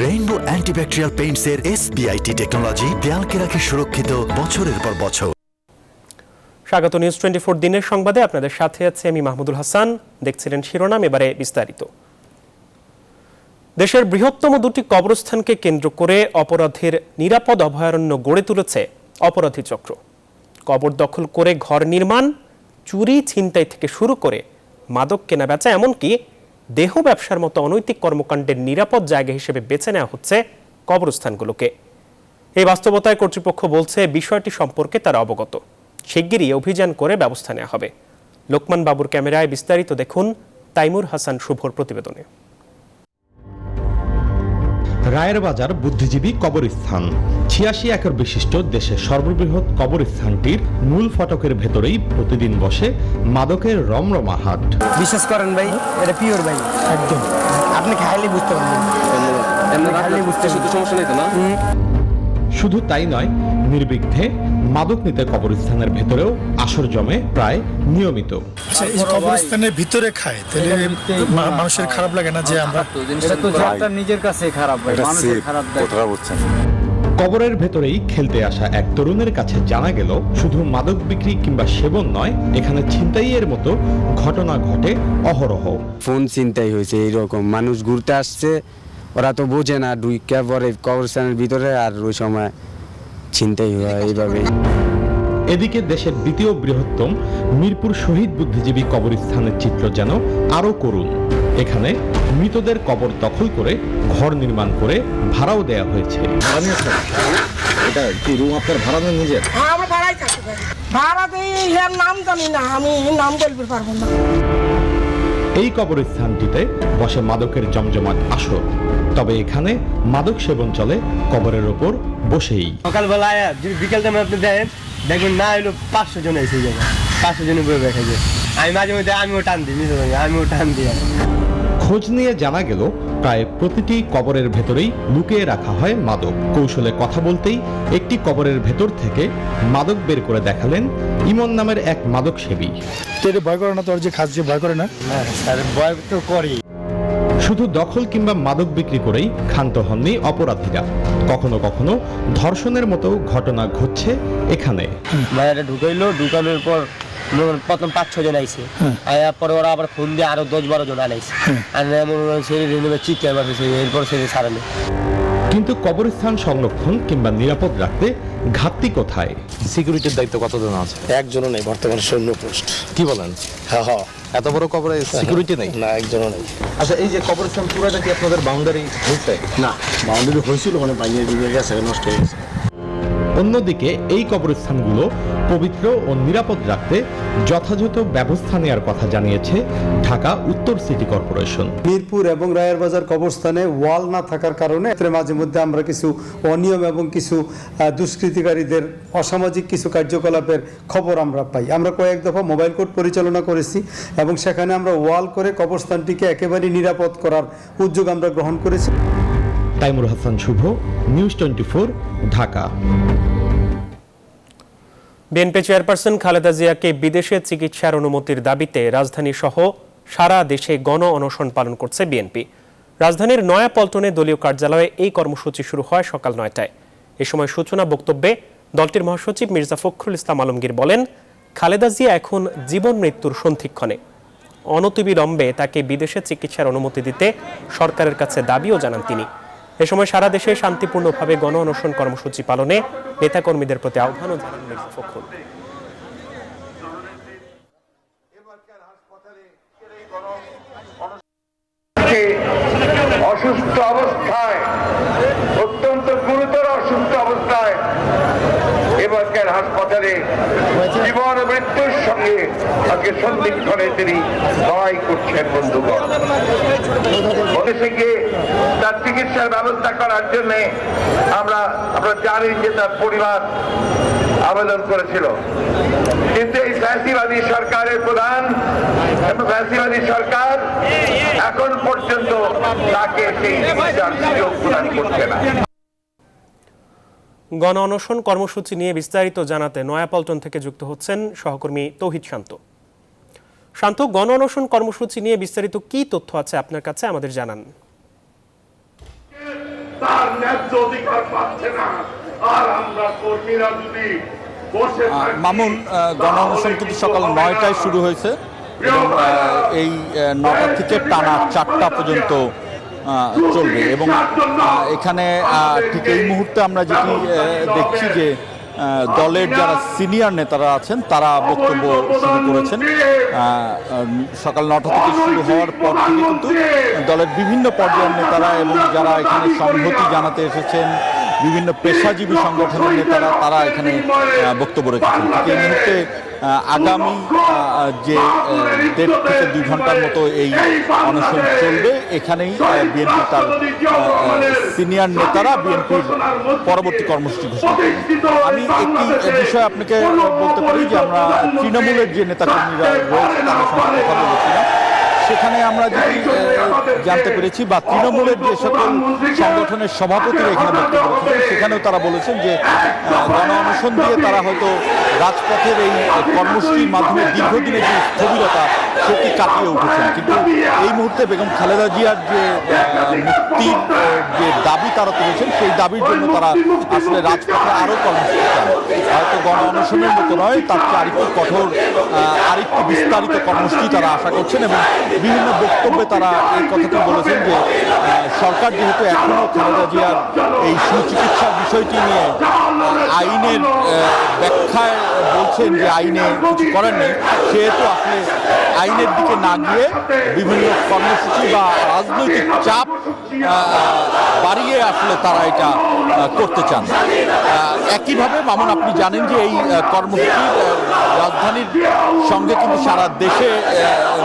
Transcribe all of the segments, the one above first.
Rainbow antibacterial পেইন্টসের SBIT technology দেয়ালকে রাখে সুরক্ষিত বছরের পর বছর। স্বাগত নিউজ 24 দিনের সংবাদে আপনাদের সাথে আছে আমি মাহমুদুল হাসান। দেখছিলেন শিরোনাম, এবারে বিস্তারিত। দেশের বৃহত্তম দুটি কবরস্থানকে কেন্দ্র করে অপরাধের নিরাপদ অভয়ারণ্য গড়ে তুলেছে অপরাধী চক্র। কবর দখল করে ঘর নির্মাণ, চুরি ছিনতাই থেকে শুরু করে মাদক কেনাবেচা, এমনকি দেহ ব্যবসার মতো অনৈতিক কর্মকাণ্ডের নিরাপদ জায়গা হিসেবে বেছে নেওয়া হচ্ছে কবরস্থানগুলোকে। এই বাস্তবতায় কর্তৃপক্ষ বলছে বিষয়টি সম্পর্কে তারা অবগত, শিগগিরই অভিযান করে ব্যবস্থা নেওয়া হবে। লোকমান বাবুর ক্যামেরায় বিস্তারিত দেখুন তাইমুর হাসান শুভর প্রতিবেদনে। রায়ের বাজার বুদ্ধিজীবী কবরস্থান ৮৬ একর বিশিষ্ট দেশের সর্ববৃহৎ কবরস্থানটির মূল ফটকের ভেতরেই প্রতিদিন বসে মাদকের রমরমা হাট। বিশ্বাস করেন ভাই, এটা পিওর ভাই, একদম আপনি খাইলে বুঝতে পারবেন। সমস্যা নেই তো না? শুধু তাই নয়, নির্বিঘ্নে মাদক নিতে কবরস্থানের ভেতরেও আসর জমে প্রায় নিয়মিত। কবরস্থানের ভিতরে খায়, তাহলে মানুষের খারাপ লাগে না যে আমরা নিজের কাছে খারাপ ভাই, মানুষের খারাপ দেয়। কবরের ভেতরেই খেলতে আসা এক তরুণের কাছে জানা গেল, শুধু মাদক বিক্রি কিংবা সেবন নয়, এখানে ছিনতাইয়ের মতো ঘটনা ঘটে অহরহ। ফোন ছিনতাই হয়েছে, এইরকম মানুষ ঘুরতে আসছে, ওরা তো বোঝে না, ঢুইকা পরে কবরস্থানের ভিতরে, আর ওই সময় ছিনতাই হয় এইভাবে। এদিকে দেশের দ্বিতীয় বৃহত্তম মিরপুর শহীদ বুদ্ধিজীবী কবরস্থানের চিত্র যেন আরো করুণ। এখানে মৃতদের কবর দখল করে ঘর নির্মাণ করে ভাড়াও দেয়া হয়েছে। এটা কি রুম আপনার ভাড়া নেন নিজের? হ্যাঁ, আমরা ভাড়াই থাকি ভাই। ভাড়া দেই, এর নাম জানি না, আমি নাম বলতে পারবো না। এই কবরস্থানটিতে বসে মাদকের জমজমাট আসর, তবে এখানে মাদক সেবন চলে কবরের ওপর বসেই। সকালবেলা যদি বিকেল টাইমে আপনি দেন, দেখবেন না হইলো 500 জন এসে যাবে, 500 জনের বই দেখা যায়। আমি মাঝে মধ্যে আমিও টান দিই। খোঁজ নিয়ে জানা গেল, প্রায় প্রতিটি কবরের ভেতরেই লুকিয়ে রাখা হয় মাদক। কৌশলে কথা বলতেই একটি কবরের ভেতর থেকে মাদক বের করে দেখালেন ইমন নামের এক মাদক সেবী। ভয় করে না? তোর যে খাস, যে ভয় করে না? ভয় তো করি। শুধু দখল কিংবা মাদক বিক্রি করেই ক্ষান্ত হননি অপরাধীরা, কখনো কখনো ধর্ষণের মতো ঘটনা ঘটছে এখানে। মায়েরা ঢুকানোর পর প্রথম 5-6 জন আইছে, আয়ার পরে ওরা আবার ফোন দিয়ে আরো 10-12 জন আনাইছে, আর এমন চিৎকার মারতেছে, এরপর সেরে ছাড়ানো। কিন্তু কবরস্থান সংরক্ষণ কিংবা নিরাপদ রাখতে ঘাটতি কোথায়? সিকিউরিটির দায়িত্ব কতজন আছে? একজনও নেই বর্তমানে, সৈন্য পোস্ট। কি বলেন? হ্যাঁ, এত বড় কবরে সিকিউরিটি নেই? না, একজনও নেই। আচ্ছা, এই যে কবরস্থান পুরোটা কি আপনাদের বাউন্ডারি হয়েছে? না, বাউন্ডারি হয়েছিল, মানে বানিয়ে দিয়ে গেছে, নষ্ট হয়ে গেছে। অন্যদিকে এই কবরস্থানগুলো পবিত্র ও নিরাপদ রাখতে যথাযথ ব্যবস্থা নেওয়ার কথা জানিয়েছে ঢাকা উত্তর সিটি কর্পোরেশন। মিরপুর এবং রায়ের বাজার কবরস্থানে ওয়াল না থাকার কারণে মাঝে মধ্যে আমরা কিছু অনিয়ম এবং কিছু দুষ্কৃতিকারীদের অসামাজিক কিছু কার্যকলাপের খবর আমরা পাই। আমরা কয়েক দফা মোবাইল কোর্ট পরিচালনা করেছি এবং সেখানে আমরা ওয়াল করে কবরস্থানটিকে একেবারে নিরাপদ করার উদ্যোগ আমরা গ্রহণ করেছি। Taimur Hasan Shuvo, news 24, Dhaka. BNP chairperson Khaleda জিয়াকে বিদেশে চিকিৎসার অনুমতির দাবিতে রাজধানী সহ সারা দেশে গণ অনশন পালন করছে বিএনপি। রাজধানীর নয়াপল্টনে দলীয় কার্যালয়ে এই কর্মসূচি শুরু হয় সকাল 9টায়। এ সময় সূচনা বক্তব্যে দলটির মহাসচিব মির্জা ফখরুল ইসলাম আলমগীর বলেন, খালেদা জিয়া এখন জীবন মৃত্যুর সন্ধিক্ষণে। অনতিবিলম্বে তাকে বিদেশে চিকিৎসার অনুমতি দিতে সরকারের কাছে দাবিও জানান তিনি। এ সময় সারা দেশে শান্তিপূর্ণভাবে গণ অনশন কর্মসূচি পালনে নেতাকর্মীদের প্রতি আহ্বানও জানান মির্জা ফখরুল। অসুস্থ অবস্থায়, অত্যন্ত গুরুতর অসুস্থ অবস্থায় এবারকার হাসপাতালে জীবন মৃত্যুর সঙ্গে আজকে সন্ধিক্ষণে তিনি লড়াই করছেন। বন্ধুগণ, বলেছে গিয়ে তার চিকিৎসার ব্যবস্থা করার জন্য আমরা জানি যে তার পরিবার আবেদন করেছিল, কিন্তু এই ফ্যাসিবাদী সরকারের প্রধান এবং ফ্যাসিবাদী সরকার এখন পর্যন্ত তাকে সেই চিকিৎসার সুযোগ প্রদান করছে না। গণ অনশন কর্মসূচি নিয়ে বিস্তারিত জানাতে নয়াপল্টন থেকে যুক্ত হচ্ছেন সহকর্মী তৌহিদ শান্ত। শান্ত, গণ অনশন কর্মসূচি নিয়ে বিস্তারিত কি তথ্য আছে আপনার কাছে, আমাদের জানান। ন্যায্য অধিকার পাচ্ছে না, আর আমরা কর্মীরা যদি বসে থাকি, মামুন, গণ অনশন কিন্তু সকাল 9টায় শুরু হয়েছে এবং এই 9টা থেকে টানা 4টা পর্যন্ত চলবে এবং এখানে ঠিক এই মুহূর্তে আমরা যেটি দেখছি যে দলের যারা সিনিয়র নেতারা আছেন তারা বক্তব্য শুরু করেছেন। সকাল 9টা থেকে শুরু হওয়ার পর থেকে কিন্তু দলের বিভিন্ন পর্যায়ের নেতারা এবং যারা এখানে সংহতি জানাতে এসেছেন, বিভিন্ন পেশাজীবী সংগঠনের নেতারা তারা এখানে বক্তব্য রেখেছেন। ঠিক এই মুহূর্তে আগামী যে 1.5 থেকে 2 ঘন্টার মতো এই অনশন চলবে। এখানেই বিএনপি তার সিনিয়র নেতারা বিএনপির পরবর্তী কর্মসূচি ঘোষণা করবেন। আমি একটি বিষয় আপনাকে বলতে পারি যে আমরা তৃণমূলের যে নেতাকর্মীরা রয়েছে তাদের সঙ্গে কথা বলেছিলাম, সেখানে আমরা যেটি জানতে পেরেছি বা তৃণমূলের যে সকল সংগঠনের সভাপতিরা এখানে বক্তব্য রেখেছেন সেখানেও তারা বলেছেন যে গণ অনশন দিয়ে তারা হয়তো রাজপথের এই কর্মসূচির মাধ্যমে দীর্ঘদিনের যে স্থবিরতা সেটি কাটিয়ে উঠেছেন, কিন্তু এই মুহূর্তে বেগম খালেদা জিয়ার যে মুক্তির যে দাবি তারা তুলেছেন সেই দাবির জন্য তারা আসলে রাজপথে আরও কর্মসূচি চান। হয়তো গণ অনশনের মতো নয়, তার চেয়ে আরেকটু কঠোর, আরেকটু বিস্তারিত কর্মসূচি তারা আশা করছেন এবং বিভিন্ন বক্তব্যে তারা এই কথাটি বলেছেন যে সরকার যেহেতু এখনও খালেদা জিয়ার এই সুচিকিৎসার বিষয়টি নিয়ে আইনের ব্যাখ্যায় বলছেন যে আইনে কিছু করেন নেই, সেহেতু আসলে আইনের দিকে না গিয়ে বিভিন্ন কর্মসূচি বা রাজনৈতিক চাপ বাড়িয়ে আসলে তারা এটা করতে চান। একইভাবে মামুন, আপনি জানেন যে এই কর্মসূচি রাজধানীর সঙ্গে কিন্তু সারা দেশে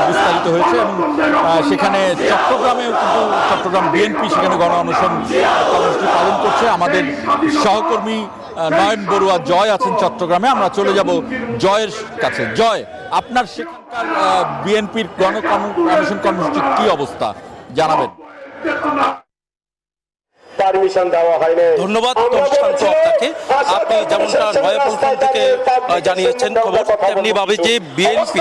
বিস্তারিত হয়েছে এবং সেখানে চট্টগ্রামেও কিন্তু চট্টগ্রাম বিএনপি সেখানে গণ অনশন কর্মসূচি পালন করছে। আমাদের সহকর্মী নয়ন বড়ুয়া জয় আছেন চট্টগ্রামে, আমরা চলে যাব জয়ের কাছে। জয়, আপনার সেখানকার বিএনপির গণ অনশন কর্মসূচির কি অবস্থা জানাবেন? ধন্যবাদ শান্ত আপনাকে। আপনি যেমনটা নয়াপল্টন থেকে জানিয়েছেন খবর, তেমনি ভাবে যে বিএনপি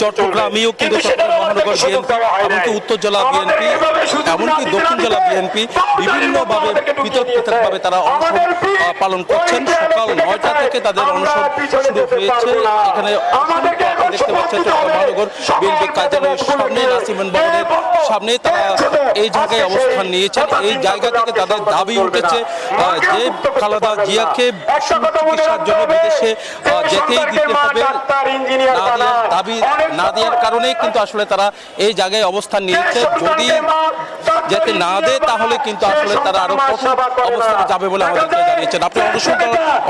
চট্টগ্রামেও কিন্তু চট্টগ্রাম মহানগর বিএনপি, এমনকি উত্তর জেলা বিএনপি, এমনকি দক্ষিণ জেলা বিএনপি বিভিন্নভাবে পৃথক পৃথকভাবে তারা অনশন পালন করছেন। সকাল 9টা থেকে তাদের অনশন শুরু হয়েছে। এখানে আপনি দেখতে পাচ্ছেন চট্টগ্রাম মহানগর বিএনপি কার্যালয়ের সামনে, নাসিমন ভবনের সামনে তারা এই জায়গায় অবস্থান নিয়েছেন। এই জায়গা থেকে তাদের দাবি উঠেছে যে খালেদা জিয়াকে চিকিৎসার জন্য বিদেশে যেতেই দিতে হবে, দাবি না দেওয়ার কারণেই কিন্তু আসলে তারা এই জায়গায় অবস্থান নিয়েছে। যদি যেতে না দেয় তাহলে কিন্তু আসলে তারা আরো কঠোর অবস্থানে যাবে বলে আমাদেরকে জানিয়েছেন। আপনি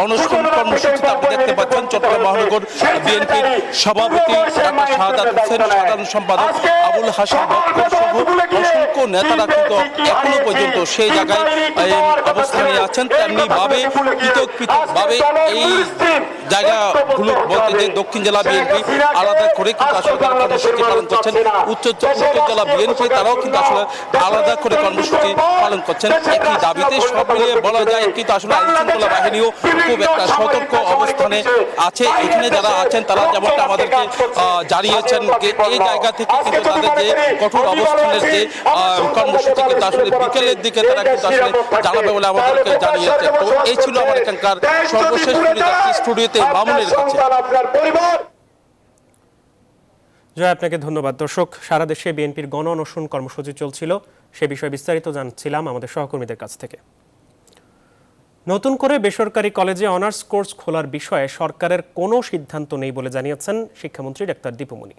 অনশন কর্মসূচিতে আপনি দেখতে পাচ্ছেন চট্টগ্রাম মহানগর বিএনপির সভাপতি ডাক্তার শাহাদাত হোসেন, সাধারণ সম্পাদক আবুল হাসান বক্কর সহ অসংখ্য নেতারা কিন্তু এখনো পর্যন্ত সেই জায়গায় অবস্থানে আছেন। তেমনি ভাবে পৃথক ভাবে এই জায়গাগুলো বলতে যে দক্ষিণ জেলা বিএনপি আলাদা করে কিন্তু আসলে তারা কর্মসূচি পালন করছেন, উত্তর জেলা বিএনপি তারাও কিন্তু আসলে আলাদা করে কর্মসূচি পালন করছেন একই দাবিতে। সব মিলিয়ে বলা যায় কিন্তু আসলে আইনশৃঙ্খলা বাহিনীও খুব একটা সতর্ক অবস্থানে আছে। এখানে যারা আছেন তারা যেমনটা আমাদেরকে জানিয়েছেন যে এই জায়গা থেকে কিন্তু তাদের যে কঠোর অবস্থানের যে কর্মসূচি কিন্তু আসলে বিকেলের দিকে তারা কিন্তু আসলে জানাবে বলে আমাদেরকে জানিয়েছে। তো এই ছিল আমার এখানকার সর্বশেষ স্টুডিওতে মামুনের কাছে। জয়, আপনাকে ধন্যবাদ। দর্শক, সারা দেশে বিএনপির গণ অনশন কর্মসূচি চলছিল, সে বিষয়ে বিস্তারিত জানছিলাম আমাদের সহকর্মীদের কাছ থেকে। নতুন করে বেসরকারি কলেজে অনার্স কোর্স খোলার বিষয়ে সরকারের কোনো সিদ্ধান্ত নেই বলে জানিয়েছেন শিক্ষামন্ত্রী ডাক্তার দীপুমনি।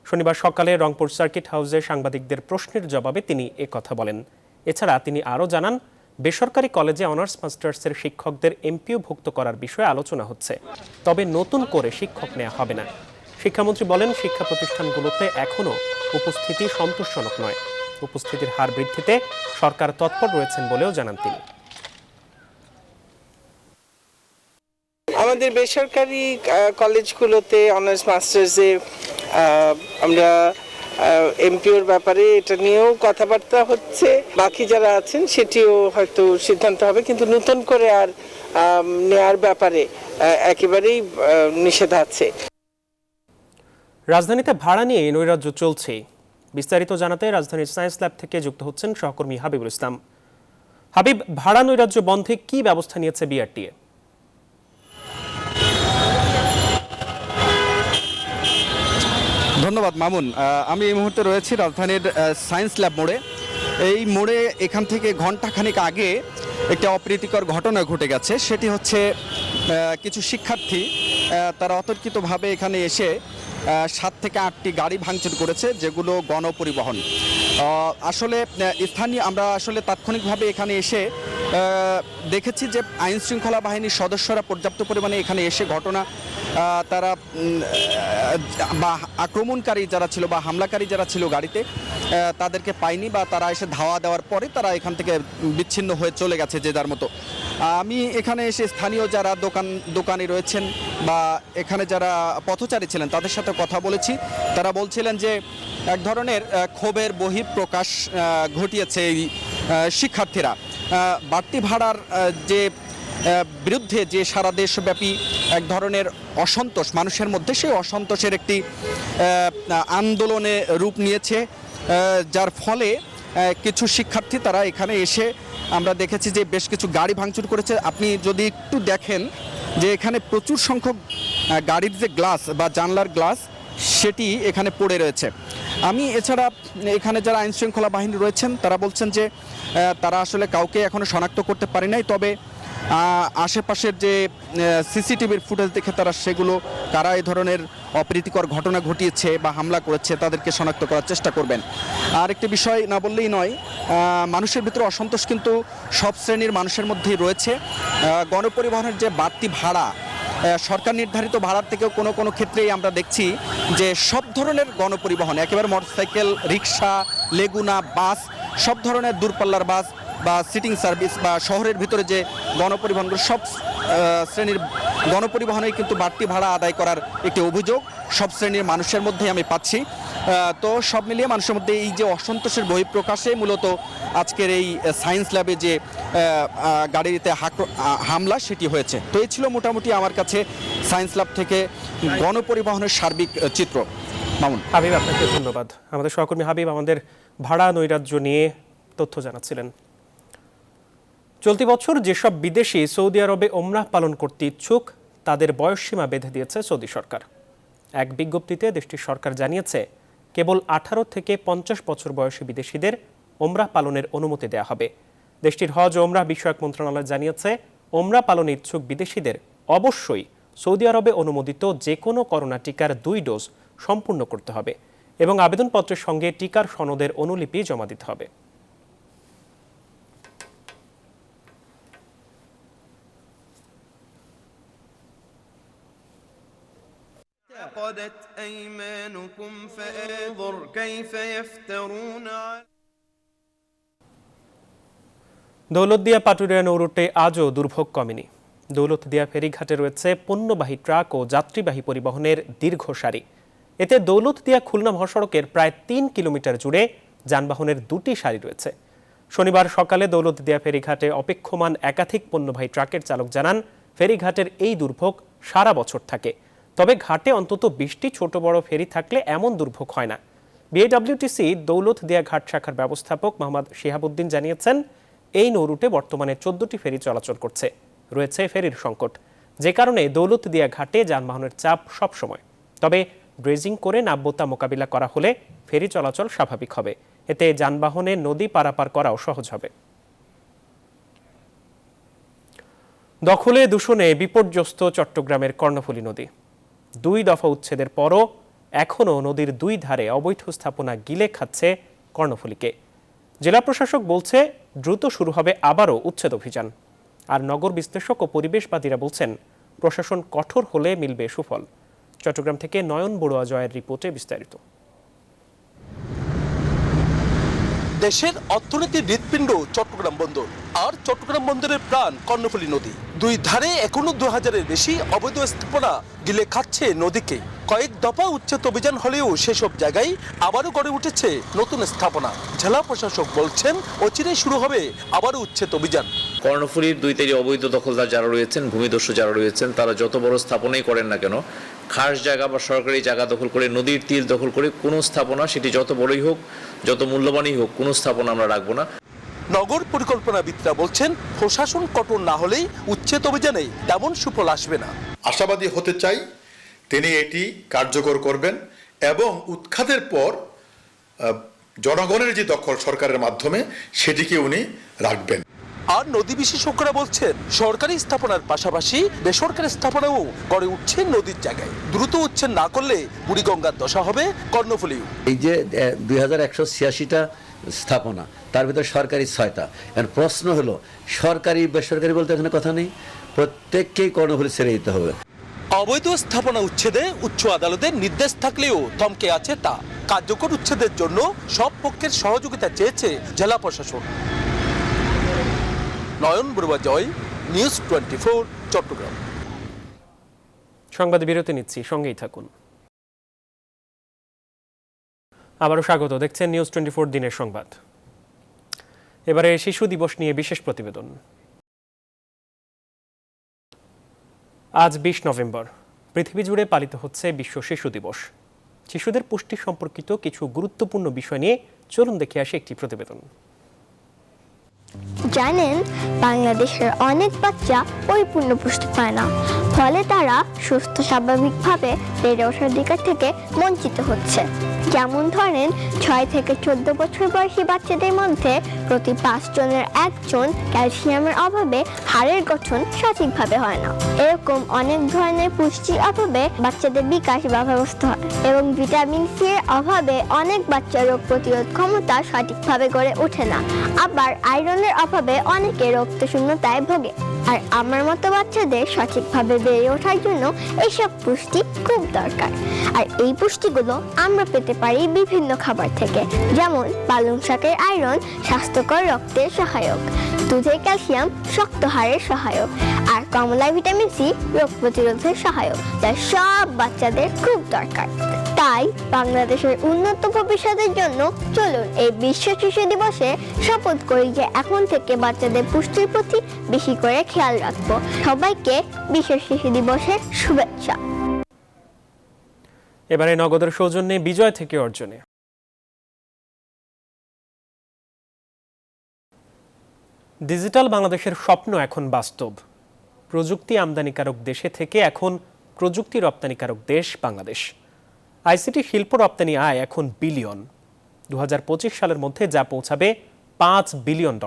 শনিবার সকালে রংপুর সার্কিট হাউসে সাংবাদিকদের প্রশ্নের জবাবে তিনি একথা বলেন। এছাড়া তিনি আরও জানান, বেসরকারি কলেজে অনার্স মাস্টার্সের শিক্ষকদের এমপিওভুক্ত করার বিষয়ে আলোচনা হচ্ছে, তবে নতুন করে শিক্ষক নেওয়া হবে না। শিক্ষামন্ত্রী বলেন, শিক্ষা প্রতিষ্ঠানগুলোতে এখনও উপস্থিতি সন্তোষজনক নয়। উপস্থিতির হার বৃদ্ধিতে সরকার তৎপর রয়েছেন বলেও জানান তিনি। আমাদের বেসরকারি কলেজগুলোতে অনার্স মাস্টার্সে আমরা এমপিওর ব্যাপারে এটা নিয়েও কথাবার্তা হচ্ছে। বাকি যারা আছেন সেটিও হয়তো সিদ্ধান্ত হবে, কিন্তু নতুন করে আর নেয়ার ব্যাপারে একেবারেই নিষেধ আছে। রাজধানীতে ভাড়া নিয়ে নৈরাজ্য চলছে। বিস্তারিত জানাতে রাজধানীর সায়েন্স ল্যাব থেকে যুক্ত হচ্ছেন সহকর্মী হাবিবুল ইসলাম। হাবিব, ভাড়া নৈরাজ্য বন্ধে কি ব্যবস্থা নিয়েছে বিআরটিএ? ধন্যবাদ মামুন। আমি এই মুহূর্তে রয়েছি রাজধানীর সায়েন্স ল্যাব মোড়ে। এই মোড়ে এখান থেকে ঘণ্টাখানেক আগে একটা অপ্রীতিকর ঘটনা ঘটে গেছে। সেটি হচ্ছে কিছু শিক্ষার্থী তারা অতর্কিতভাবে এখানে এসে 7 থেকে 8টি গাড়ি ভাঙচুর করেছে, যেগুলো গণপরিবহন। আসলে আমরা তাৎক্ষণিকভাবে এখানে এসে দেখেছি যে আইন শৃঙ্খলা বাহিনীর সদস্যরা পর্যাপ্ত পরিমাণে এখানে এসে তারা বা আক্রমণকারী যারা ছিল বা হামলাকারী যারা ছিল গাড়িতে তাদেরকে পায়নি, বা তারা এসে ধাওয়া দেওয়ার পরে তারা এখান থেকে বিচ্ছিন্ন হয়ে চলে গেছে যে যার মতো। আমি এখানে এসে স্থানীয় যারা দোকানি রয়েছেন বা এখানে যারা পথচারী ছিলেন তাদের সাথে কথা বলেছি। তারা বলছিলেন যে এক ধরনের ক্ষোভের বহিঃপ্রকাশ ঘটিয়েছে এই শিক্ষার্থীরা। বাড়তি ভাড়ার যে বিরুদ্ধে যে সারা দেশব্যাপী এক ধরনের অসন্তোষ মানুষের মধ্যে, সেই অসন্তোষের একটি আন্দোলনে রূপ নিয়েছে, যার ফলে কিছু শিক্ষার্থী তারা এখানে এসে আমরা দেখেছি যে বেশ কিছু গাড়ি ভাঙচুর করেছে। আপনি যদি একটু দেখেন যে এখানে প্রচুর সংখ্যক গাড়ির যে গ্লাস বা জানলার গ্লাস সেটি এখানে পড়ে রয়েছে। আমি এছাড়া এখানে যারা আইন শৃঙ্খলা বাহিনী রয়েছেন তারা বলছেন যে তারা আসলে কাউকে এখনো শনাক্ত করতে পারে নাই, তবে আশেপাশের যে সিসিটিভির ফুটেজ দেখে তারা সেগুলো কারা এই ধরনের অপ্রীতিকর ঘটনা ঘটিয়েছে বা হামলা করেছে তাদেরকে শনাক্ত করার চেষ্টা করবেন। আর একটি বিষয় না বললেই নয়, মানুষের ভিতরে অসন্তোষ কিন্তু সব শ্রেণীর মানুষের মধ্যেই রয়েছে। গণপরিবহনের যে বাড়তি ভাড়া, সরকার নির্ধারিত ভাড়ার থেকেও কোনো ক্ষেত্রেই আমরা দেখছি যে সব ধরনের গণপরিবহন, একেবারে মোটরসাইকেল, রিক্সা, লেগুনা, বাস, সব ধরনের দূরপাল্লার বাস বা সিটিং সার্ভিস বা শহরের ভিতরে যে গণপরিবহনগুলো, সব শ্রেণীর গণপরিবহনেই কিন্তু বাড়তি ভাড়া আদায় করার একটি অভিযোগ সব শ্রেণীর মানুষের মধ্যেই আমি পাচ্ছি। তো সব মিলিয়ে মানুষের মধ্যে এই যে অসন্তোষের বহিঃপ্রকাশে মূলত আজকের এই সায়েন্স ল্যাবে যে গাড়িতে হামলা সেটি হয়েছে। তো এই ছিল মোটামুটি আমার কাছে সায়েন্স ল্যাব থেকে গণপরিবহনের সার্বিক চিত্র। মামুন। হাবিব, আপনাকে ধন্যবাদ। আমাদের সহকর্মী হাবিব আমাদের ভাড়া নৈরাজ্য নিয়ে তথ্য জানাচ্ছিলেন। চলতি বছর যেসব বিদেশি সৌদি আরবে ওমরাহ পালন করতে ইচ্ছুক তাদের বয়সসীমা বেঁধে দিয়েছে সৌদি সরকার। এক বিজ্ঞপ্তিতে দেশটির সরকার জানিয়েছে কেবল 18 থেকে 50 বছর বয়সী বিদেশিদের ওমরাহ পালনের অনুমতি দেওয়া হবে। দেশটির হজ ও ওমরাহ বিষয়ক মন্ত্রণালয় জানিয়েছে ওমরাহ পালনে ইচ্ছুক বিদেশিদের অবশ্যই সৌদি আরবে অনুমোদিত যে কোনো করোনা টিকার 2 ডোজ সম্পূর্ণ করতে হবে এবং আবেদনপত্রের সঙ্গে টিকার সনদের অনুলিপি জমা দিতে হবে। عقدت أيمانكم فانظر كيف يفترون على দৌলতদিয়া পাটুরিয়া নৌরুটে আজও দুর্ভোগ কমেনি। দৌলতদিয়া ফেরিঘাটে রয়েছে পণ্যবাহী ট্রাক ও যাত্রীবাহী পরিবহনের দীর্ঘ সারি। এতে দৌলতদিয়া খুলনা মহাসড়কের প্রায় 3 কিলোমিটার জুড়ে যানবাহনের 2টি সারি রয়েছে। শনিবার সকালে দৌলতদিয়া ফেরিঘাটে অপেক্ষমান একাধিক পণ্যবাহী ট্রাকের চালক জানান ফেরিঘাটের এই দুর্ভোগ সারা বছর থাকে, তবে ঘাটে অন্তত 20টি ছোট বড় ফেরি থাকলে এমন দুর্ভোগ হয় না। বিএডব্লিউটিসি দৌলতদিয়া ঘাট শাখার ব্যবস্থাপক মোহাম্মদ শিহাবুদ্দিন জানিয়েছেন এই নৌরুটে বর্তমানে 14টি ফেরি চলাচল করছে। রয়েছে ফেরির সংকট, যে কারণে দৌলতদিয়া ঘাটে যানবাহনের চাপ সবসময়। তবে ড্রেজিং করে নাব্যতা মোকাবিলা করা হলে ফেরি চলাচল স্বাভাবিক হবে। এতে যানবাহনে নদী পারাপার করাও সহজ হবে। দখলে দূষণে বিপর্যস্ত চট্টগ্রামের কর্ণফুলী নদী। 2 দফা উচ্ছেদের পরও এখনও নদীর 2 ধারে অবৈধ স্থাপনা গিলে খাচ্ছে কর্ণফুলীকে। জেলা প্রশাসক বলছে দ্রুত শুরু হবে আবারও উচ্ছেদ অভিযান। আর নগর বিশ্লেষক ও পরিবেশবাদীরা বলছেন প্রশাসন কঠোর হলে মিলবে সুফল। চট্টগ্রাম থেকে নয়ন বড়ুয়া জয়ের রিপোর্টে বিস্তারিত। দেশের অর্থনীতির হৃৎপিণ্ড চট্টগ্রাম বন্দর, আর চট্টগ্রাম বন্দরের প্রাণ কর্ণফুলী নদী। 2 ধারে এখনো 2000-এর বেশি অবৈধ স্থাপনা গিলে খাচ্ছে নদীকে। কয়েক দফা উচ্ছেদ অভিযান হলেও সেসব জায়গায় আবারও গড়ে উঠেছে নতুন স্থাপনা। জেলা প্রশাসক বলছেন অচিরেই শুরু হবে আবারও উচ্ছেদ অভিযান। কর্ণফুলীর 2 তীরে অবৈধ দখলদার যারা রয়েছেন, ভূমিদস্যু যারা রয়েছেন, তারা যত বড় স্থাপনাই করেন না কেন, খাস জায়গা বা সরকারি জায়গা দখল করে, নদীর তীর দখল করে কোনো স্থাপনা, সেটি যত বড়ই হোক, যত মূল্যবানই হোক, কোনো স্থাপনা আমরা রাখবো না। নগর পরিকল্পনাবিদরা বলছেন প্রশাসন কঠোর না হলেই উচ্ছেদ অভিযানে তেমন সুফল আসবে না। আশাবাদী হতে চাই তিনি এটি কার্যকর করবেন এবং উৎখাতের পর জনগণের যে দখল সরকারের মাধ্যমে সেটিকে উনি রাখবেন। আর নদী বিশেষজ্ঞরা বলছেন সরকারি স্থাপনার পাশাপাশি বেসরকারি স্থাপনাও গড়ে উঠছে নদীর জায়গায়। দ্রুত উচ্ছেদ না করলে বুড়িগঙ্গার দশা হবে কর্ণফুলী। এই যে 2186টা স্থাপনা, তার ভিতরে সরকারি 6টা। এখন প্রশ্ন হলো সরকারি বেসরকারি বলতে এখানে কথা নেই, প্রত্যেককেই কর্ণফুলী ছেড়ে দিতে হবে। অবৈধ স্থাপনা উচ্ছেদে উচ্চ আদালতের নির্দেশ থাকলেও থমকে আছে তা। কার্যকর উচ্ছেদের জন্য সব পক্ষের সহযোগিতা চেয়েছে জেলা প্রশাসন। নয়ন বড়ুয়া জয়, নিউজ 24, চট্টগ্রাম। সংবাদ বিরতি নিচ্ছি, সঙ্গেই থাকুন। আবারও স্বাগত, দেখছেন নিউজ 24 দিনের সংবাদ। এবারে শিশু দিবস নিয়ে বিশেষ প্রতিবেদন। আজ 20 নভেম্বর, পৃথিবী জুড়ে পালিত হচ্ছে বিশ্ব শিশু দিবস। শিশুদের পুষ্টি সম্পর্কিত কিছু গুরুত্বপূর্ণ বিষয় নিয়ে চলুন দেখে আসি একটি প্রতিবেদন। জানেন, বাংলাদেশের অনেক বাচ্চা পরিপূর্ণ পুষ্টি পায় না, ফলে তারা সুস্থ স্বাভাবিকভাবে বেড়ে ওঠার দিক থেকে বঞ্চিত হচ্ছে। যেমন ধরেন, 6 থেকে 14 বছর বয়সী বাচ্চাদের মধ্যে প্রতি 5 জনের 1 জন ক্যালসিয়ামের অভাবে হাড়ের গঠন সঠিকভাবে হয় না। এরকম অনেক ধরনের পুষ্টির অভাবে বাচ্চাদের বিকাশ বাধাগ্রস্ত হয় এবং ভিটামিন সি এর অভাবে অনেক বাচ্চার রোগ প্রতিরোধ ক্ষমতা সঠিকভাবে গড়ে ওঠে না। আবার আয়রনের অভাবে অনেকে রক্তশূন্যতায় ভোগে। আর আমার মতো বাচ্চাদের সঠিকভাবে বেড়ে ওঠার জন্য এইসব পুষ্টি খুব দরকার। আর এই পুষ্টিগুলো আমরা পেতে পারি বিভিন্ন খাবার থেকে, যেমন পালং শাকের আয়রন স্বাস্থ্যকর রক্তের সহায়ক, দুধের ক্যালসিয়াম শক্ত হাড়ের সহায়ক, আর কমলায় ভিটামিন সি রোগ প্রতিরোধের সহায়ক, যা সব বাচ্চাদের খুব দরকার। তাই বাংলাদেশের উন্নত ভবিষ্যতের জন্য চলুন এই বিশ্ব শিশু দিবসে শপথ করি যে এখন থেকে বাচ্চাদের পুষ্টির প্রতি বেশি করে খেয়াল রাখবো। সবাইকে বিশ্ব শিশু দিবসের শুভেচ্ছা। এবারে নগদের সৌজন্যে বিজয় থেকে অর্জনে। ডিজিটাল বাংলাদেশের স্বপ্ন এখন বাস্তব। প্রযুক্তি আমদানিকারক দেশে থেকে এখন প্রযুক্তি রপ্তানিকারক দেশ বাংলাদেশ। আইসিটি শিল্প রপ্তানি আয় এখন বিলিয়ন। 2025 সালের মধ্যে যা পৌঁছাবে $5 বিলিয়ন।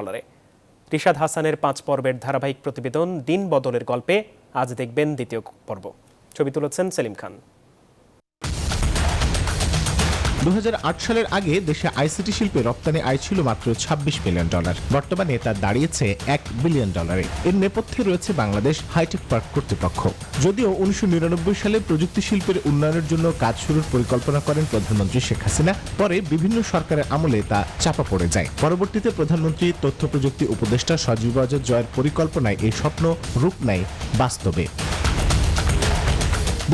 রিশাদ হাসানের 5 পর্বের ধারাবাহিক প্রতিবেদন দিন বদলের গল্পে আজ দেখবেন দ্বিতীয় পর্ব। ছবি তুলেছেন সেলিম খান। 2008 সালের আগে দেশে আইসিটি শিল্পে রপ্তানি আয় ছিল মাত্র $26 বিলিয়ন। বর্তমানে তা দাঁড়িয়েছে $1 বিলিয়ন। এর নেপথ্যে রয়েছে বাংলাদেশ হাইটেক পার্ক কর্তৃপক্ষ। যদিও 1999 সালে প্রযুক্তি শিল্পের উন্নয়নের জন্য কাজ শুরুর পরিকল্পনা করেন প্রধানমন্ত্রী শেখ হাসিনা, পরে বিভিন্ন সরকারের আমলে তা চাপা পড়ে যায়। পরবর্তীতে প্রধানমন্ত্রী তথ্য প্রযুক্তি উপদেষ্টা সজীব ওয়াজেদ জয়ের পরিকল্পনায় এই স্বপ্ন রূপ নেয় বাস্তবে।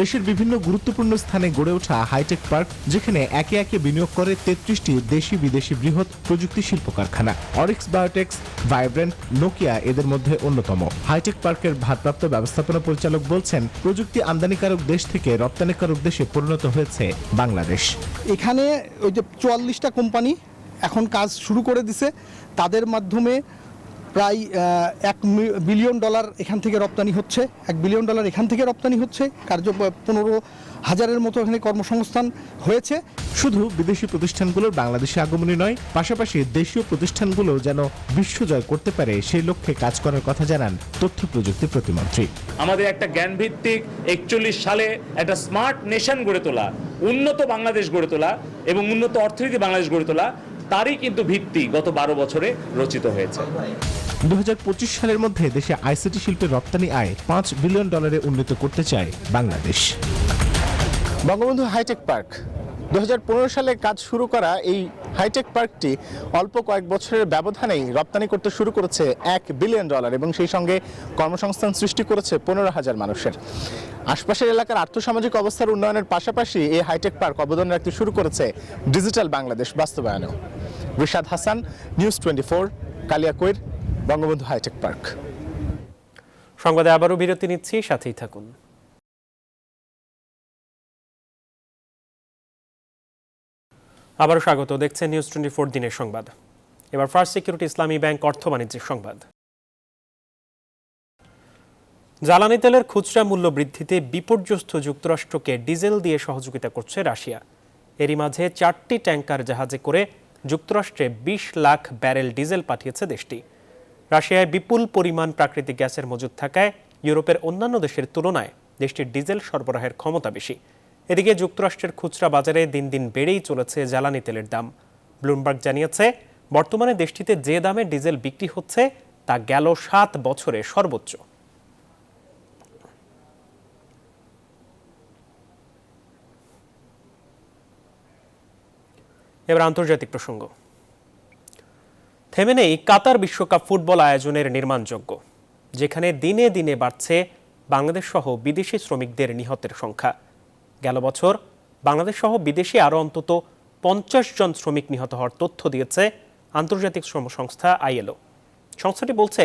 দেশের বিভিন্ন গুরুত্বপূর্ণ স্থানে গড়ে ওঠা হাইটেক পার্ক, যেখানে একে একে বিনিয়োগ করে 33টি দেশি বিদেশি বৃহৎ প্রযুক্তি শিল্প কারখানা। অরিক্স বায়োটেক্স, ভাইব্রেন্ট, নোকিয়া এদের মধ্যে অন্যতম। হাইটেক পার্কের ভারপ্রাপ্ত ব্যবস্থাপনা পরিচালক বলছেন, প্রযুক্তি আমদানিকারক দেশ থেকে রপ্তানিকারক দেশে পরিণত হয়েছে বাংলাদেশ। এখানে ওই যে 44টা কোম্পানি এখন কাজ শুরু করে দিছে, তাদের মাধ্যমে প্রায় $1 বিলিয়ন এখান থেকে রপ্তানি হচ্ছে। $1 বিলিয়ন এখান থেকে রপ্তানি হচ্ছে। কার্য 15,000-এর মতো এখানে কর্মসংস্থান হয়েছে। শুধু বিদেশি প্রতিষ্ঠানগুলোর বাংলাদেশে আগমনী নয়, পাশাপাশি দেশীয় প্রতিষ্ঠানগুলো যেন বিশ্বজয় করতে পারে সেই লক্ষ্যে কাজ করার কথা জানান তথ্য প্রযুক্তি প্রতিমন্ত্রী। আমাদের একটা জ্ঞানভিত্তিক 41 সালে একটা স্মার্ট নেশন গড়ে তোলা, উন্নত বাংলাদেশ গড়ে তোলা এবং উন্নত অর্থনীতি বাংলাদেশ গড়ে তোলা, তারই কিন্তু ভিত্তি গত 12 বছরে রচিত হয়েছে। 2025 সালের মধ্যে দেশে আইসিটি শিল্পের রপ্তানি আয় $5 বিলিয়ন উন্নীত করতে চায় বাংলাদেশ। বঙ্গবন্ধু হাইটেক পার্ক 2015 সালে কাজ শুরু করা এই হাইটেক পার্কটি অল্প কয়েক বছরের ব্যবধানেই রপ্তানি করতে শুরু করেছে $1 বিলিয়ন এবং সেই সঙ্গে কর্মসংস্থান সৃষ্টি করেছে 15,000 মানুষের। আশপাশের এলাকার আর্থসামাজিক অবস্থার উন্নয়নের পাশাপাশি এই হাইটেক পার্ক অবদান রাখতে শুরু করেছে ডিজিটাল বাংলাদেশ বাস্তবায়নেও। Rishad Hasan, news 24, Kaliakair, Bangabandhu hi tech park. সংবাদে আবারও বিরতি নিচ্ছি, সাথেই থাকুন। আবারও স্বাগত, দেখছেন নিউজ 24 দিনের সংবাদ। এবার ফার্স্ট সিকিউরিটি ইসলামী ব্যাংক অর্থ বাণিজ্যের সংবাদ। জ্বালানি তেলের খুচরা মূল্য বৃদ্ধিতে বিপর্যস্ত যুক্তরাষ্ট্রকে ডিজেল দিয়ে সহযোগিতা করছে রাশিয়া। এরই মাঝে 4টি ট্যাঙ্কার জাহাজে করে যুক্তরাষ্ট্রে 20 লাখ ব্যারেল ডিজেল পাঠিয়েছে দেশটি। রাশিয়ায় বিপুল পরিমাণ প্রাকৃতিক গ্যাসের মজুদ থাকায় ইউরোপের অন্যান্য দেশের তুলনায় দেশটির ডিজেল সরবরাহের ক্ষমতা বেশি। এদিকে যুক্তরাষ্ট্রের খুচরা বাজারে দিন দিন বেড়েই চলেছে জ্বালানি তেলের দাম। ব্লুমবার্গ জানিয়েছে, বর্তমানে দেশটিতে যে দামে ডিজেল বিক্রি হচ্ছে তা গেল 7 বছরে সর্বোচ্চ। এবার আন্তর্জাতিক প্রসঙ্গ। থেমে নেই কাতার বিশ্বকাপ ফুটবল আয়োজনের নির্মাণযজ্ঞ, যেখানে দিনে দিনে বাড়ছে বাংলাদেশ সহ বিদেশি শ্রমিকদের নিহতের সংখ্যা। গেল বছর বাংলাদেশ সহ বিদেশি আরও অন্তত 50 জন শ্রমিক নিহত হওয়ার তথ্য দিয়েছে আন্তর্জাতিক শ্রম সংস্থা ILO। সংস্থাটি বলছে,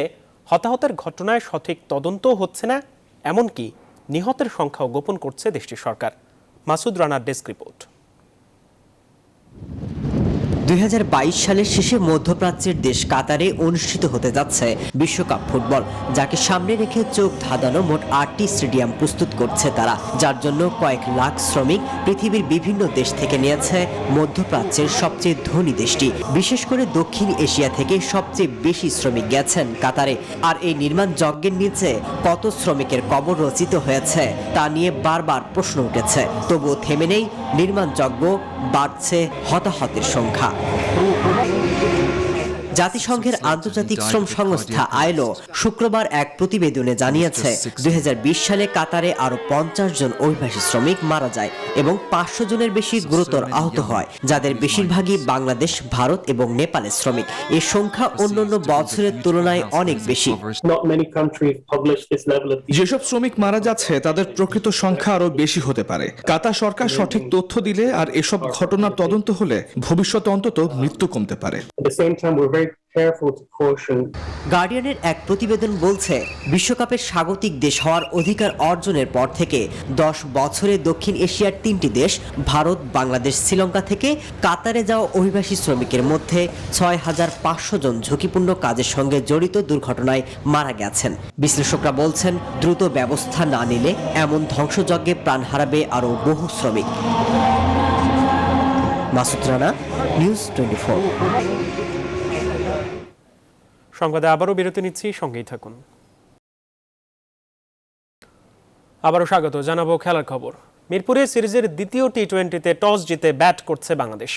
হতাহতের ঘটনায় সঠিক তদন্তও হচ্ছে না, এমনকি নিহতের সংখ্যাও গোপন করছে দেশটির সরকার। মাসুদ রানার ডেস্ক রিপোর্ট। 2022 সালের শেষে মধ্যপ্রাচ্যের দেশ কাতারে অনুষ্ঠিত হতে যাচ্ছে বিশ্বকাপ ফুটবল, যাকে সামনে রেখে চোখ ধাঁধানো মোট 8টি স্টেডিয়াম প্রস্তুত করছে তারা, যার জন্য কয়েক লাখ শ্রমিক পৃথিবীর বিভিন্ন দেশ থেকে নিয়েছে মধ্যপ্রাচ্যের সবচেয়ে ধনী দেশটি। বিশেষ করে দক্ষিণ এশিয়া থেকে সবচেয়ে বেশি শ্রমিক গেছেন কাতারে। আর এই নির্মাণ যজ্ঞের নিচে কত শ্রমিকের কবর রচিত হয়েছে তা নিয়ে বারবার প্রশ্ন উঠেছে। তবুও থেমে নেই নির্মাণ যজ্ঞ, বাড়ছে হতাহতের সংখ্যা। জাতিসংঘের আন্তর্জাতিক শ্রম সংস্থা ILO শুক্রবার এক প্রতিবেদনে জানিয়েছে, 2020 সালে কাতারে আরো 50 জন অভিবাসী শ্রমিক মারা যায় এবং 500 জনের বেশি গুরুতর আহত হয়, যাদের বেশিরভাগই বাংলাদেশ, ভারত এবং নেপালের শ্রমিক। এই সংখ্যা অন্যান্য বছরের তুলনায় অনেক বেশি। যেসব শ্রমিক মারা যাচ্ছে তাদের প্রকৃত সংখ্যা আরো বেশি হতে পারে। কাতার সরকার সঠিক তথ্য দিলে আর এসব ঘটনার তদন্ত হলে ভবিষ্যতে অন্তত মৃত্যু কমতে পারে। গার্ডিয়ানের এক প্রতিবেদন বলছে, বিশ্বকাপের স্বাগতিক দেশ হওয়ার অধিকার অর্জনের পর থেকে 10 বছরে দক্ষিণ এশিয়ার 3টি দেশ ভারত, বাংলাদেশ, শ্রীলঙ্কা থেকে কাতারে যাওয়া অভিবাসী শ্রমিকের মধ্যে 6500 জন ঝুঁকিপূর্ণ কাজের সঙ্গে জড়িত দুর্ঘটনায় মারা গেছেন। বিশ্লেষকরা বলছেন, দ্রুত ব্যবস্থা না নিলে এমন ধ্বংসযজ্ঞে প্রাণ হারাবে আরও বহু শ্রমিক। মাসুদ রানা, নিউজ 24। সংবাদে আবারও বিরতি নিচ্ছি, সঙ্গেই থাকুন। আবারও স্বাগত, জানাবো খেলার খবর। মিরপুরে সিরিজের দ্বিতীয় টি-20তে টস জিতে ব্যাট করছে বাংলাদেশ।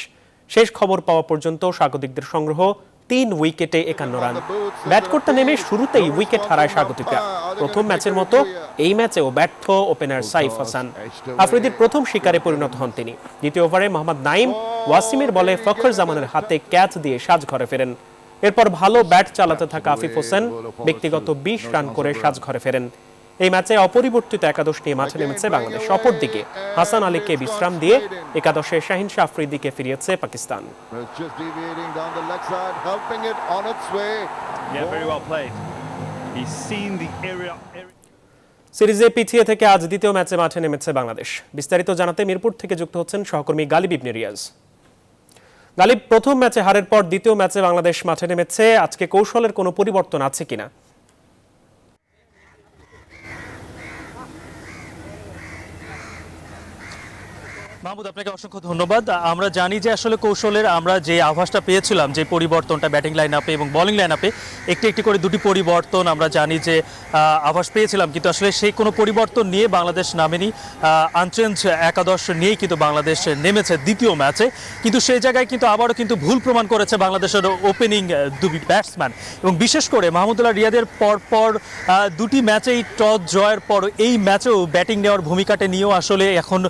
শেষ খবর পাওয়া পর্যন্ত স্বাগতিকদের সংগ্রহ 3 উইকেটে 51 রান। ব্যাট করতে নেমে শুরুতেই উইকেট হারায় স্বাগতিকরা। প্রথম ম্যাচের মতো এই ম্যাচেও ব্যর্থ ওপেনার সাইফ হাসান। আফ্রিদির প্রথম শিকারে পরিণত হন তিনি। দ্বিতীয় ওভারে মোহাম্মদ নাইম ওয়াসিমের বলে ফখর জামানের হাতে ক্যাচ দিয়ে সাজঘরে ফেরেন। এরপর ভালো ব্যাট চালাতে থাকা আফিফ হোসেন ব্যক্তিগত 20 রান করে সাজঘরে ফেরেন। এই ম্যাচে অপরিবর্তিত একাদশ নিয়ে মাঠে নেমেছে বাংলাদেশ। অপরদিকে হাসান আলীকে বিশ্রাম দিয়ে একাদশে শাহিন শাহ আফ্রিদিকে ফিরিয়েছে পাকিস্তান। সিরিজে পিছিয়ে থেকে আজ দ্বিতীয় ম্যাচে মাঠে নেমেছে বাংলাদেশ। বিস্তারিত জানাতে মিরপুর থেকে যুক্ত হচ্ছেন সহকর্মী গালিব ইবনে রিয়াজ। গালিব, প্রথম ম্যাচে হারের পর দ্বিতীয় ম্যাচে বাংলাদেশ মাঠে নেমেছে, আজকে কৌশলের কোনো পরিবর্তন আছে কিনা? মাহমুদ, আপনাকে অসংখ্য ধন্যবাদ। আমরা জানি যে আসলে কৌশলের আমরা যে আভাসটা পেয়েছিলাম, যে পরিবর্তনটা ব্যাটিং লাইন আপে এবং বোলিং লাইন আপে একটি একটি করে 2টি পরিবর্তন আমরা জানি যে আভাস পেয়েছিলাম, কিন্তু আসলে সেই কোনো পরিবর্তন নিয়ে বাংলাদেশ নামেনি। আনচেঞ্জ একাদশ নিয়েই কিন্তু বাংলাদেশ নেমেছে দ্বিতীয় ম্যাচে। কিন্তু সেই জায়গায় কিন্তু আবারও কিন্তু ভুল প্রমাণ করেছে বাংলাদেশের ওপেনিং 2 ব্যাটসম্যান, এবং বিশেষ করে মাহমুদুল্লাহ রিয়াদের পরপর 2টি ম্যাচেই টস জয়ের পর এই ম্যাচেও ব্যাটিং নেওয়ার ভূমিকাটা নিয়েও আসলে এখন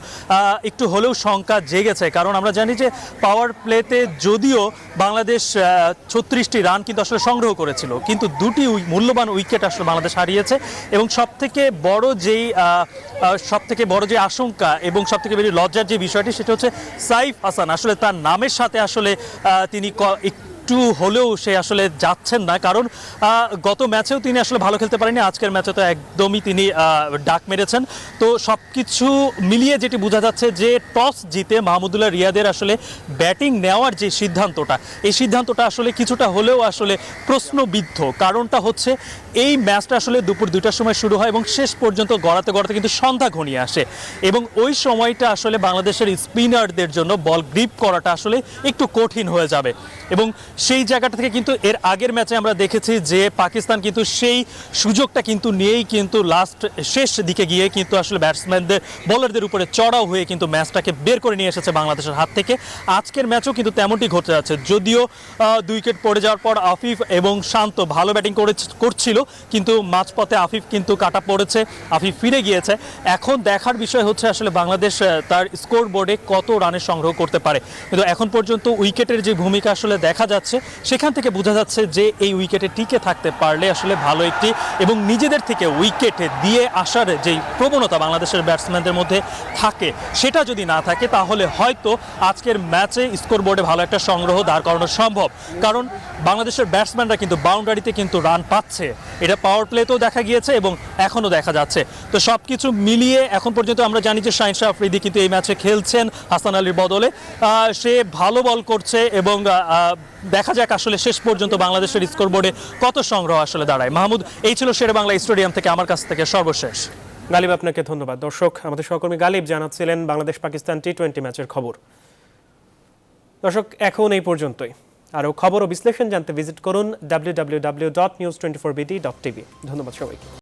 একটু হলেও শঙ্কা জেগেছে। কারণ আমরা জানি যে পাওয়ার প্লেতে যদিও বাংলাদেশ 36টি রান কিন্তু আসলে সংগ্রহ করেছিল, কিন্তু 2টি মূল্যবান উইকেট আসলে বাংলাদেশ হারিয়েছে। এবং সবথেকে বড় যে আশঙ্কা এবং সবথেকে বেশি লজ্জার যে বিষয়টি, সেটা হচ্ছে সাইফ হাসান। আসলে তার নামের সাথে আসলে তিনি একটু হলেও সে আসলে যাচ্ছেন না, কারণ গত ম্যাচেও তিনি আসলে ভালো খেলতে পারেনি, আজকের ম্যাচে তো একদমই তিনি ডাক মেরেছেন। তো সব কিছু মিলিয়ে যেটি বোঝা যাচ্ছে যে টস জিতে মাহমুদুল্লাহ রিয়াদের আসলে ব্যাটিং নেওয়ার যে সিদ্ধান্তটা, এই সিদ্ধান্তটা আসলে কিছুটা হলেও আসলে প্রশ্নবিদ্ধ। কারণটা হচ্ছে এই ম্যাচটা আসলে দুপুর 2টার সময় শুরু হয় এবং শেষ পর্যন্ত গড়াতে গড়াতে কিন্তু সন্ধ্যা ঘনিয়ে আসে, এবং ওই সময়টা আসলে বাংলাদেশের স্পিনারদের জন্য বল গ্রিপ করাটা আসলে একটু কঠিন হয়ে যাবে। এবং সেই জায়গাটা থেকে কিন্তু এর আগের ম্যাচে আমরা দেখেছি যে পাকিস্তান কিন্তু সেই সুযোগটা কিন্তু নিয়েই কিন্তু লাস্ট শেষ দিকে গিয়ে কিন্তু আসলে ব্যাটসম্যানদের বোলারদের উপরে চড়াও হয়ে কিন্তু ম্যাচটাকে বের করে নিয়ে এসেছে বাংলাদেশের হাত থেকে। আজকের ম্যাচও কিন্তু তেমনটি ঘটতে যাচ্ছে, যদিও 2 উইকেট পড়ে যাওয়ার পর আফিফ এবং শান্ত ভালো ব্যাটিং করছিল, কিন্তু মাঝপথে আফিফ কিন্তু কাটা পড়েছে, আফিফ ফিরে গিয়েছে। এখন দেখার বিষয় হচ্ছে আসলে বাংলাদেশ তার স্কোর বোর্ডে কত রানের সংগ্রহ করতে পারে, কিন্তু এখন পর্যন্ত উইকেটের যে ভূমিকা আসলে দেখা যাচ্ছে সেখান থেকে বোঝা যাচ্ছে যে এই উইকেটে টিকে থাকতে পারলে আসলে ভালো একটি, এবং নিজেদের থেকে উইকেটে দিয়ে আসার যেই প্রবণতা বাংলাদেশের ব্যাটসম্যানদের মধ্যে থাকে, সেটা যদি না থাকে তাহলে হয়তো আজকের ম্যাচে স্কোর বোর্ডে ভালো একটা সংগ্রহ দাঁড় করানো সম্ভব। কারণ বাংলাদেশের ব্যাটসম্যানরা কিন্তু বাউন্ডারিতে কিন্তু রান পাচ্ছে, এটা পাওয়ার প্লেতেও দেখা গিয়েছে এবং এখনও দেখা যাচ্ছে। তো সব কিছু মিলিয়ে এখন পর্যন্ত আমরা জানি যে শাহিন শাহ আফ্রিদি কিন্তু এই ম্যাচে খেলছেন হাসান আলীর বদলে, সে ভালো বল করছে, এবং দেখা যাক আসলে শেষ পর্যন্ত বাংলাদেশের স্কোর বোর্ডে কত সংগ্রহ আসলে দাঁড়ায়। মাহমুদ, এই ছিল শেরে বাংলা স্টেডিয়াম থেকে আমার কাছ থেকে সর্বশেষ। গালিব, আপনাকে ধন্যবাদ। দর্শক, আমাদের সহকর্মী গালিব জানাচ্ছিলেন বাংলাদেশ পাকিস্তান টি-20 ম্যাচের খবর। দর্শক, এখন এই পর্যন্তই। আরও খবর ও বিশ্লেষণ জানতে ভিজিট করুন www.news24bd.tv। ধন্যবাদ সবাইকে।